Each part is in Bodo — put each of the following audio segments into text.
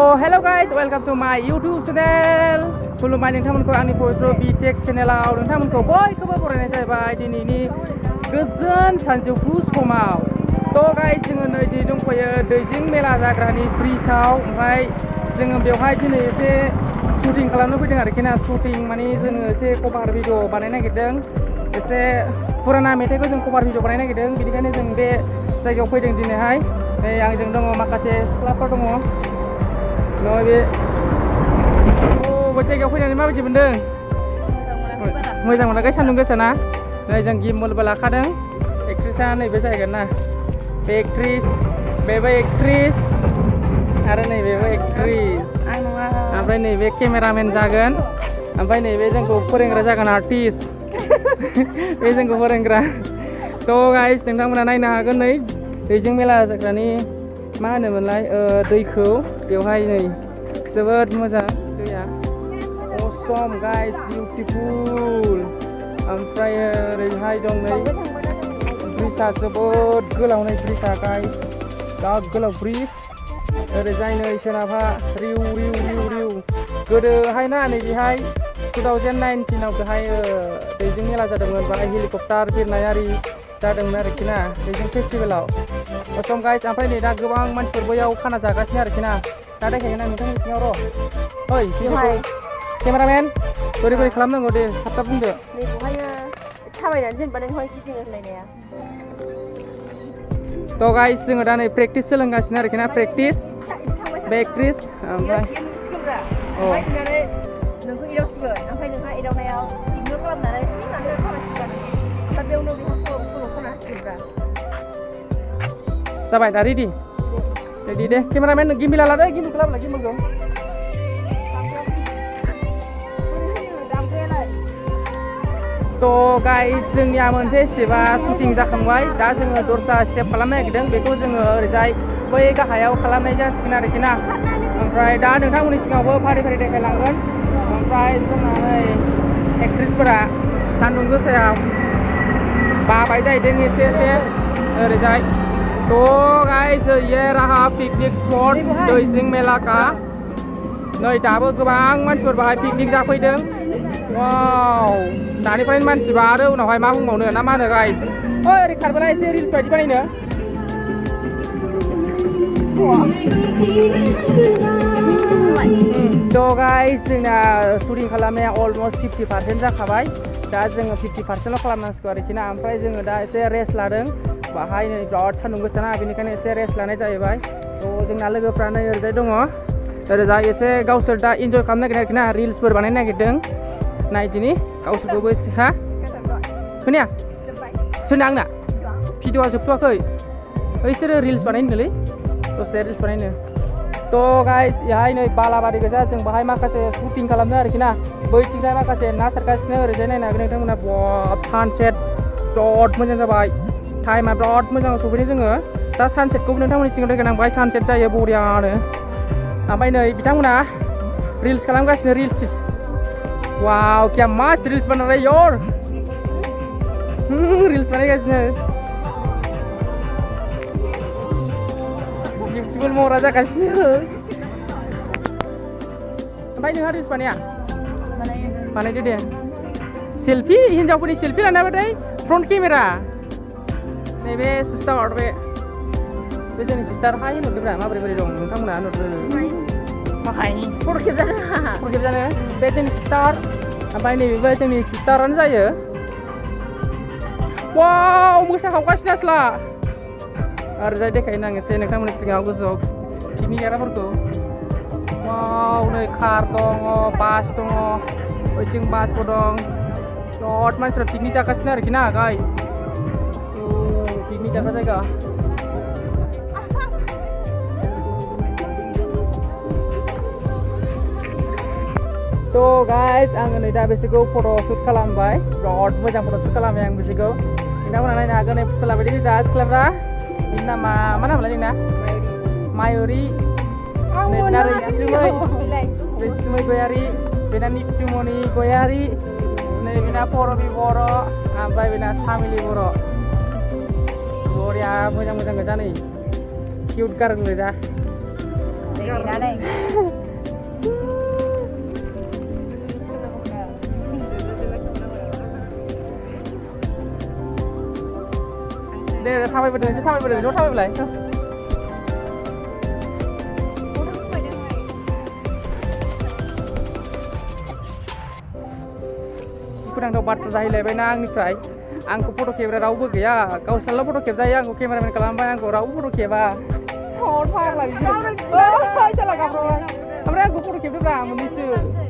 Oh, hello guys, welcome to my YouTube channel. खुलुमबाय नोंथांमोनखौ आंनि पवित्र बिटेक चेनेलाव नोंथांमोनखौ बयखौबो बरायनाय जाबाय दिनैनि गोजोन सानजौफु समाव। तो गाइस जोङो नै दिनै दंफैयो दैजिं मेला जाग्रानि ब्रिजआव। ओमफ्राय जोङो बेवहाय दिनै एसे शुटिं खालामनो फैदों आरोखि ना। शुटिं माने जोङो एसे कभार भिडिअ बानायनो नागिरदों। एसे पुराना मेथाइखौ जों कभार भिडिअ बानायनो नागिरदों। बेनिखायनो जों बे जायगायाव फैदों दिनैहाय। नै आंजों दङ माखासे सिख्लाफोर दङ। नै बे जायगायाव फैनानै माबायदि मोनदों? मोजां मोनाखै सान्दुं गोसा ना? नै जों गिम्बलबो लाखादों। एक्ट्रिसआ नैबे जाहैगोन ना। बे एक्ट्रिस, बेबो एक्ट्रिस आरो नैबेबो एक्ट्रिस। ओमफ्राय नैबे केमेरामेन जागोन। ओमफ्राय नैबे जोंखौ फोरोंग्रा जागोन आर्टिस्ट। बे जोंखौ फोरोंग्रा। थ' गाइस नोंथांमोना नायनो हागोन नै दैजिं मेला जाग्रानि मा होनोमोनलाय दैखौ बेवहाय नै जोबोद मोजां दैया। Assam guys beautiful. ओमफ्राय ओरैहाय दं नै ब्रिजआ जोबोद गोलाव नै ब्रिजआ गाइस। जा गोलाव ब्रिज। ओरैजाय नै सोनाबहा रिउ रिउ रिउ रिउ। गोदोहाय ना नैबेहाय 2019 बेहाय दैजिं मेला जादोंमोन। बाहाय हेलिकप्टार बिरनाय आरि जादोंमोन आरोखि ना दैजिं फेस्टिभेलाव। असम गाइस ओमफ्राय नै दा गोबां मानसिफोर बैयाव खाना जागासिनो आरोखि ना। दा देखायगोन आं नोंथांनि सिङाव र'। ओइ केमेरामेन बोरै बोरै खालामनांगौ दे थाब थाब बुंदो। बेवहायो थाबायनानै जेनेबा नोंहाय गिदिङो होनलायनाया। थ' गाइस जोङो दा नै प्रेक्टिस सोलोंगासिनो आरोखि ना प्रेक्टिस। बे एक्ट्रिस ओमफ्राय नोंखौ एदावसिगोन ओमफ्राय नोंहा एदावनायाव इगनर खालामनानै फैनानै थाबायसिगोन। दा बेयावनो बेहा सल' खना होसिगोनब्रा। जाबाय दा रेडि दे केमेरामेन गिम्बल लादो गिम्बलखौ लाबोला गिम्बलखौ। थ' गाइस जोंनिया मोनसे स्टेपआ शुटिं जाखांबाय। दा जोङो दस्रा स्टेप खालामनो नागिरदों। बेखौ जोङो ओरैजाय बै गाहायाव खालामनाय जासिगोन आरोखि ना। ओमफ्राय दा नोंथांमोननि सिगाङावबो फारि फारि देखायलांगोन। ओमफ्राय जोंना नै एक्ट्रिसफोरा सान्दुं गोसायाव बाबाय जाहैदों एसे ओरैजाय। तो गाइस ये रहा पिकनिक स्पॉट दैजिं मेला का। नै दाबो गोबां मानसिफोर बाहाय पिकनिक जाफैदों। वाव दानिफ्रायनो मानसिबा आरो उनावहाय मा बुंबावनो ना मा होनो गाइस? ओरै खारबोला एसे रिल्स बायदि बानायनो। थ' गाइस जोंना शुटिं खालामनाया अलमस्ट 50% जाखाबाय। दा जोङो 50%ल' खालामनांसिगौ आरोखि ना। ओमफ्राय जोङो दा एसे रेस्ट लादों। बाहाय नै बिराद सान्दुं गोसा ना बेनिखायनो एसे रेस्ट लानाय जाहैबाय। थ' जोंना लोगोफ्रा नै ओरैजाय दङ। ओरैजाय एसे गावसोर दा इन्जय खालामनो नागिरदों आरोखि ना रिल्सफोर बानायनो नागिरदों। नायदिनि गावसोरखौबो हा खोनाया सोरना आंना भिडिअआ जोबथ'वाखै। बैसोरो रिल्स बानायनोलै दसे रिल्स बानायनो। थ' गाइस याहाय नै बालाबारि गोजा जों बाहाय माखासे शुटिं खालामदों आरोखि ना। बैथिंजाय माखासे ना सारगासिनो ओरैजाय नायनो हागोन नोंथांमोना। बाब सानसेट बिराद मोजां जाबाय। टाइमा बिराद मोजां सफैदों जोङो। दा सानसेटखौबो नोंथांमोननि सिगाङाव देखायनो आं बाहाय सानसेट जायो बरियानो। ओमफ्राय नै बिथांमोना रिल्स खालामगासिनो रिल्स। वाव क्या मस्त रिल्स बना रही है यार। रिल्स बानायगासिनो। बिउटिफुल महरा जागासिनो। ओमफ्राय नोंहा रिल्स बानाया? बानायदो दे। सेल्फि हिन्जावफोरनि सेल्फि लानाबाथाय फ्रन्ट केमेरा। नैबे सिस्टार बे जोंनि सिस्टार हाय नुदोंब्रा माबोरै बोरै दं नोंथांमोना नुदों माहाय फट' खेबजानो बे जोंनि सिस्टार। ओमफ्राय नैबेबो जोंनि सिस्टारानो जायो। वाव मोसाखावगासिनो आसला। ओरैजाय देखायनो आं एसे नोंथांमोननि सिगाङाव गोजौआव पिकनिक जाग्राफोरखौ। वाव नै कार दङ बास दङ ओइथिं बासबो दं। बिराद मानसिफ्रा पिकनिक जागासिनो आरोखि ना गाइस। पिकनिक जाग्रा जायगा। थ' गाइस आङो नै दा बिसोरखौ फट' शुट खालामबाय। बिराद मोजां फट' शुट खालामबाय आं बिसोरखौ। नोंथांमोना नायनो हागोन नै फुथुला बायदि गोजा सिख्लाफ्रा। बिनि नामा मा नामलाय जोंना? मायुरि। नै बेना रैसुमै गयारि। बेना नित्युमणि गयारि। नै बेना परबि बर'। ओमफ्राय बेना सामिलि बर'। बरिया मोजां गोजा नै किउट गार्ल गोजा। gila deh. Đây thao bay berdiri, thao bay berdiri, thao bay lại. Kurang dapat जाहैलायबाय ना आंनिफ्राय आंखौ फट' खेबग्रा रावबो गैया गावसोरल' फट' खेबजायो आंखौ केमेरामेन खालामबाय आंखौ रावबो फट' खेबा फाग्ला बिसोर जाला गाब्रबाय ओमफ्राय आंखौ फट' खेबदोब्रा मोननैसो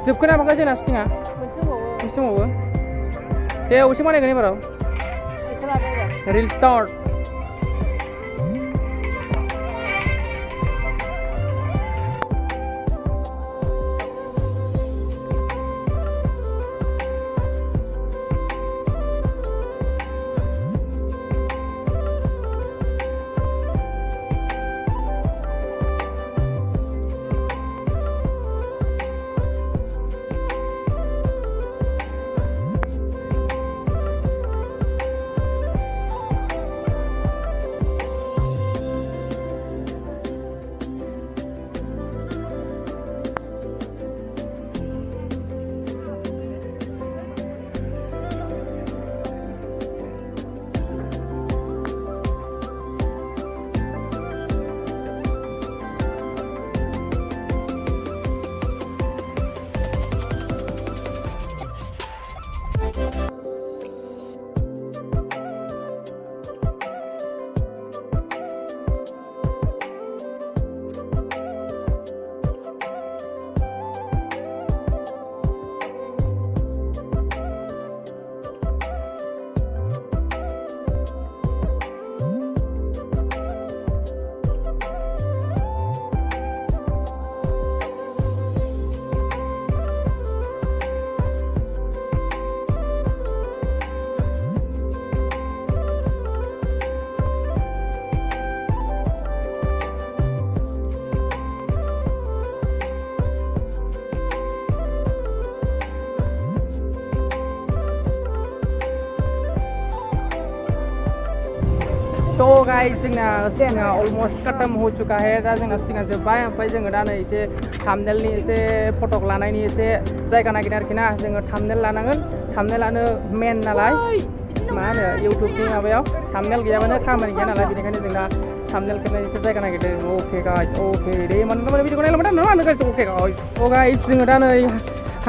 जोबखोना माखा जोंना शुटिंआ मोनसे दंबावो दे अबेसे बानायगोन एबाराव रिल स्टार्ट तो गाइस जोंना शूटिंगा अलमोस्ट खत्म हो चुका है दा जोंना शूटिंगा जोब्बाय ओमफ्राय जोङो दा नै एसे थाम्बनेलनि एसे फटक लानायनि एसे जायगा नागिरदों आरोखि ना जोङो थाम्बनेल लानांगोन थाम्बनेलानो मेन नालाय मा होनो इउटिउबनि माबायाव थाम्बनेल गैयाबानो खामानि गैया नालाय बेनिखायनो जों दा थाम्बनेल खेबनायनि एसे जायगा नागिरदों अके गाइस अके दे मानोना भिडिअखौ नायलांबाय थानो guys okay guys a guys जोङो दा नै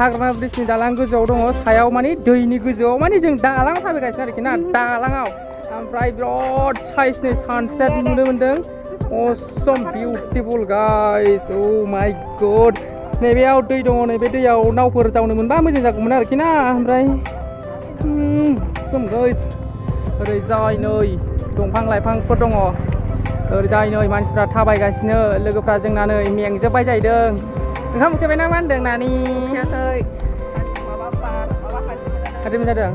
हाग्रामा ब्रिजनि दालां गोजौआव दङ सायाव माने दैनि गोजौआव माने जों दालाङाव थाबायगासिनो आरोखि ना दालाङाव ओमफ्राय बिराद साइजनि सानसेट नुनो मोन्दों Assam beautiful guys a my गड नैबेयाव दै दङ नैबे दैयाव नावफोर जावनो मोनबा मोजां जागौमोन आरोखि ना ओमफ्राय गाइस ओरैजाय नै दंफां लाइफांफोर दङ ओरैजाय नै मानसिफ्रा थाबायगासिनो लोगोफ्रा जोंना नै मेंजोब्बाय जाहैदों ओंखाम उखैबाय ना मा होनदों नानि खाथिमोन जादों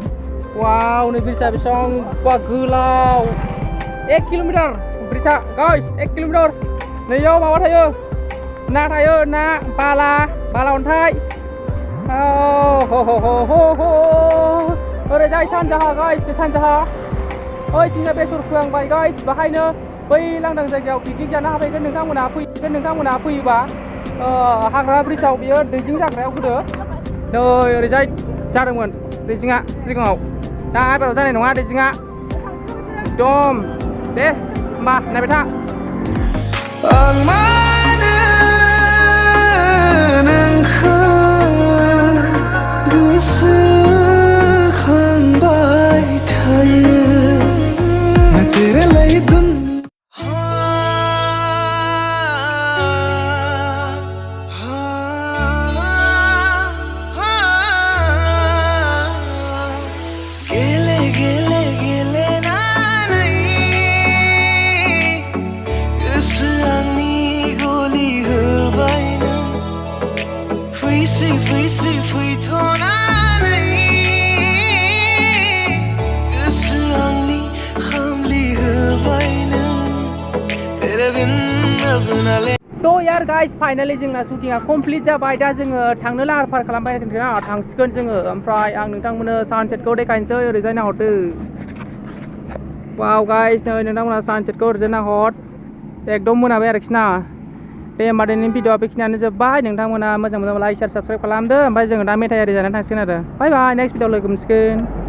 वाव नै ब्रिजआ बेसेबांबा गोलाव 1 किल'मिटार ब्रिजआ गाइस 1 किल'मिटार नैयाव माबा थायो ना बाला अन्थाइ ओरैजाय सानजाहा गाइस सानजाहा ओइ जोंना बेसर फोहांबाय गाइस बाहायनो बै लांदां जायगायाव पिकनिक जानो हाफैगोन नोंथांमोना फैयोबा हाग्रा ब्रिजआव बियो दैजिं जाग्रायाव गोदो नै ओरैजाय जादोंमोन दैजिङा सिगाङाव दा एबाराव जानाय नङा दैजिङा एकदम दे होमबा नायबाय था आं मानो नोंखौ गोसोखांबाय थायो तेरे लिए तो यार गाइस फाइनली जोंना शुटिंगा कमप्लीट जाबाय दा जोङो थांनो लाहार फाहार खालामबाय थांसिगोन जोङो ओमफ्राय आं नोंथांमोननो सानसेटखौ देखायनोसै ओरैजाय नाहरदो वाव गाइस नै नोंथांमोना सानसेटखौ ओरैजाय नाहर एकदम मोनाबाय आरोखि ना दे होमबा दिनैनि भिडिअआ बेखिनियानो जोब्बाय नोंथांमोना मोजां मोजां लाइक शेयार साबस्क्राइब खालामदो ओमफ्राय जोङो दा मेथाइ आरि जानानै थांसिगोन आरो बाय बाय नेक्स्ट भिडिअआव लोगो मोनसिगोन